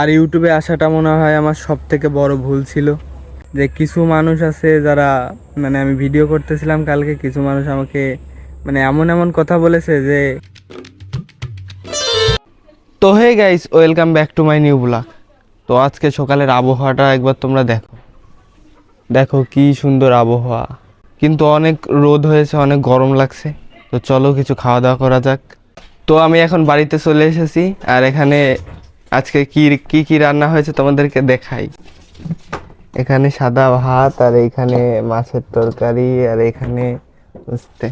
আর ইউটিউবে আসাটা মনে হয় আমার সব থেকে বড় ভুল ছিল। যে কিছু মানুষ আছে যারা মানে আমি ভিডিও করতেছিলাম কালকে, কিছু মানুষ আমাকে মানে এমন এমন কথা বলেছে যে। তো hey guys, welcome back to my new blog. তো আজকে সকালের আবহাওয়াটা একবার তোমরা দেখো, দেখো কি সুন্দর আবহাওয়া, কিন্তু অনেক রোদ হয়েছে, অনেক গরম লাগছে। তো চলো কিছু খাওয়া দাওয়া করা যাক। তো আমি এখন বাড়িতে চলে এসেছি, আর এখানে আজকে কি কি কি রান্না হয়েছে তোমাদেরকে দেখাই। এখানে সাদা ভাত, আর এখানে মাছের তরকারি, আর এখানে উস্তে।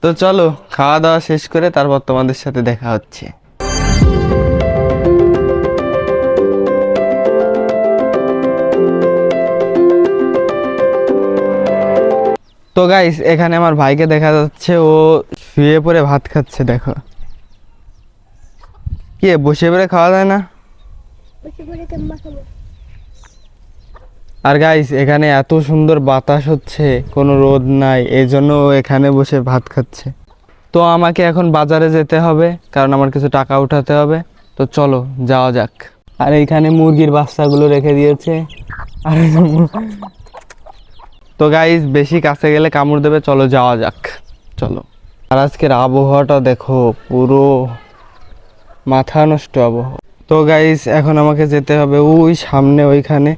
তো চলো খাওয়া দাওয়া শেষ করে তারপর তোমাদের সাথে দেখা হচ্ছে। তো গাইস, এখানে আমার ভাইকে দেখা যাচ্ছে, ও শুয়ে পড়ে ভাত খাচ্ছে। দেখো কি বসে পড়ে খাওয়া যায় না। আর গাইস, এখানে এত সুন্দর বাতাস হচ্ছে, কোনো রোদ নাই, এই জন্য ও এখানে বসে ভাত খাচ্ছে। তো আমাকে এখন বাজারে যেতে হবে, কারণ আমার কিছু টাকা উঠাতে হবে। তো চলো যাওয়া যাক। আর এইখানে মুরগির বাচ্চাগুলো রেখে দিয়েছে। আর তো গাইস, বেশি কাছে গেলে কামড় দেবে, চলো যাওয়া যাক, চলো। আর আজকের আবহাওয়াটা দেখো, পুরো মাথা নষ্ট আবহাওয়া। তো গাইস, এখন আমাকে যেতে হবে ওই সামনে ওইখানে।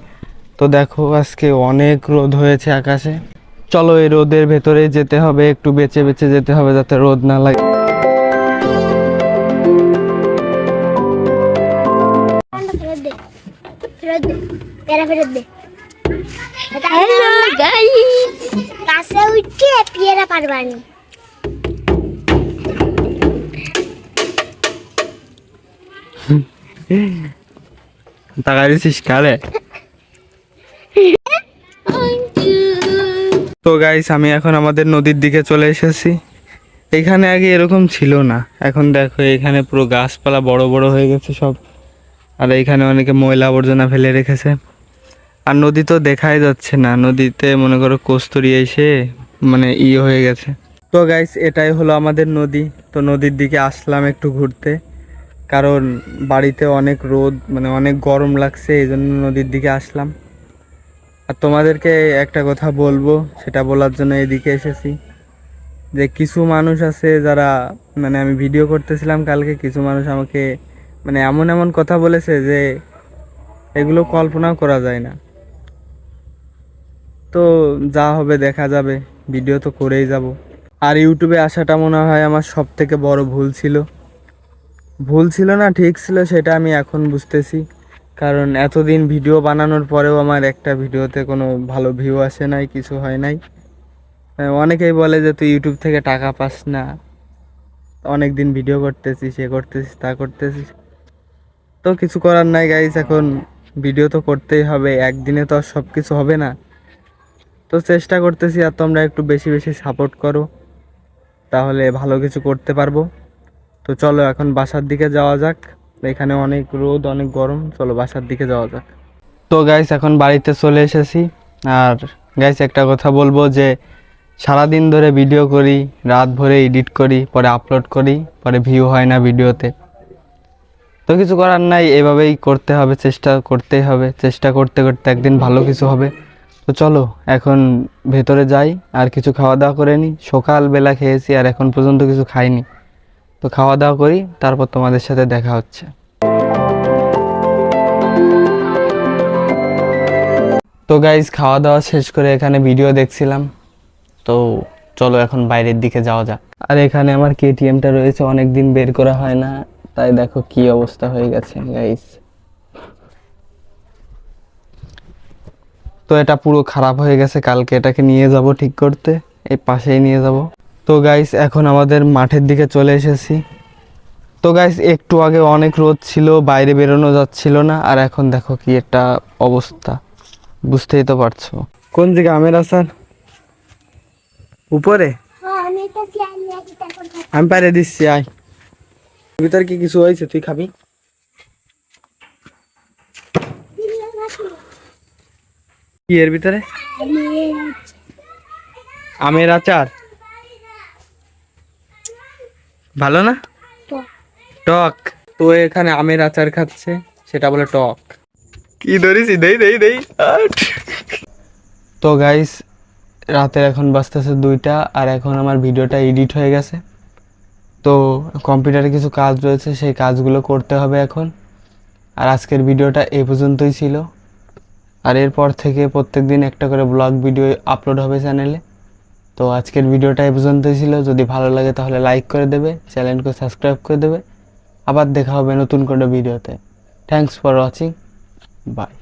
তো দেখো আজকে অনেক রোদ হয়েছে আকাশে। চলো এই রোদের ভেতরে যেতে হবে, একটু বেঁচে বেঁচে যেতে হবে যাতে রোদ না লাগে। হ্যালো গাইস, কাছে উঠে পেয়ারা পারবানি। তাকাইছিস কালে। তো গাইস, আমি এখন আমাদের নদীর দিকে চলে এসেছি। এখানে আগে এরকম ছিল না, এখন দেখো এখানে পুরো গাছপালা বড় বড় হয়ে গেছে সব। আর এইখানে অনেকে ময়লা আবর্জনা ফেলে রেখেছে। আর নদী তো দেখাই যাচ্ছে না, নদীতে মনে করো কস্তুরী এসে মানে হয়ে গেছে। তো গাইস, এটাই হলো আমাদের নদী। তো নদীর দিকে আসলাম একটু ঘুরতে, কারণ বাড়িতে অনেক রোদ, মানে অনেক গরম লাগছে, এই জন্য নদীর দিকে আসলাম। আর তোমাদেরকে একটা কথা বলবো, সেটা বলার জন্য এদিকে এসেছি। যে কিছু মানুষ আছে যারা মানে আমি ভিডিও করতেছিলাম কালকে, কিছু মানুষ আমাকে মানে এমন এমন কথা বলেছে যে এগুলো কল্পনাও করা যায় না। তো যা হবে দেখা যাবে, ভিডিও তো করেই যাব। আর ইউটিউবে আসাটা মনে হয় আমার সব থেকে বড় ভুল ছিল। ভুল ছিল না, ঠিক ছিল, সেটা আমি এখন বুঝতেছি। কারণ এতদিন ভিডিও বানানোর পরেও আমার একটা ভিডিওতে কোনো ভালো ভিউ আসে নাই, কিছু হয় নাই। অনেকেই বলে যে তুই ইউটিউব থেকে টাকা পাস না, অনেক দিন ভিডিও করতেছিস, এ করতেছিস, তা করতেছিস। তো কিছু করার নাই গাইস, এখন ভিডিও তো করতেই হবে, একদিনে তো আর সব কিছু হবে না। তো চেষ্টা করতেছি, আর তোমরা একটু বেশি বেশি সাপোর্ট করো, তাহলে ভালো কিছু করতে পারবো। তো চলো এখন বাসার দিকে যাওয়া যাক। এখানে অনেক রোদ, অনেক গরম, চলো বাসার দিকে যাওয়া যাক। তো গাইস, এখন বাড়িতে চলে এসেছি। আর গাইস, একটা কথা বলবো যে সারাদিন ধরে ভিডিও করি, রাত ভরে এডিট করি, পরে আপলোড করি, পরে ভিউ হয় না ভিডিওতে। তো কিছু করার নাই, এভাবেই করতে হবে, চেষ্টা করতেই হবে, চেষ্টা করতে করতে একদিন ভালো কিছু হবে। তো চলো এখন ভেতরে যাই, আর কিছু খাওয়া দাওয়া করে নিই। সকালবেলা খেয়েছি, আর এখন পর্যন্ত কিছু খাইনি। তো খাওয়া দাওয়া করি, তারপর তোমাদের সাথে দেখা হচ্ছে। তো গাইজ, খাওয়া দাওয়া শেষ করে এখানে ভিডিও দেখছিলাম। তো চলো এখন বাইরের দিকে যাওয়া যাক। আর এখানে আমার কেটিএমটা রয়েছে, অনেক দিন বের করা হয় না, তাই দেখো কি অবস্থা হয়ে গেছে গাইজ। তো এটা পুরো খারাপ হয়ে গেছে, কালকে এটাকে নিয়ে যাব ঠিক করতে, এই পাশেই নিয়ে যাব। তো গাইজ, এখন আমাদের মাঠের দিকে চলে এসেছি। তো গাইজ, একটু আগে অনেক রোদ ছিল, বাইরে বেরোনো যাচ্ছিল না, আর এখন দেখো কি একটা অবস্থা, বুঝতেই তো পারছো। কোন দিকে আমের আচার? উপরে আমি পারে দিচ্ছি, আয়। ভিতরে কি কিছু হয়েছে, তুই খাবি? কি এর ভিতরে? আমের আচার ভালো না? টক। তো এখানে আমের আচার খাচ্ছে, সেটা বলে টক। কি ধরিস, দেই দেই দেই। তো গাইস, রাতের এখন বাজতেছে 2টা, আর এখন আমার ভিডিওটা এডিট হয়ে গেছে। তো কম্পিউটারে কিছু কাজ রয়েছে, সেই কাজগুলো করতে হবে এখন। আর আজকের ভিডিওটা এই পর্যন্তই ছিল। আর এরপর থেকে প্রত্যেকদিন একটা করে ব্লগ ভিডিও আপলোড হবে চ্যানেলে। তো আজকের ভিডিওটা এই পর্যন্তই ছিল। যদি ভালো লাগে তাহলে লাইক করে দেবে, চ্যানেলকে সাবস্ক্রাইব করে দেবে। আবার দেখা হবে নতুন কোনো ভিডিওতে। Thanks for watching, by.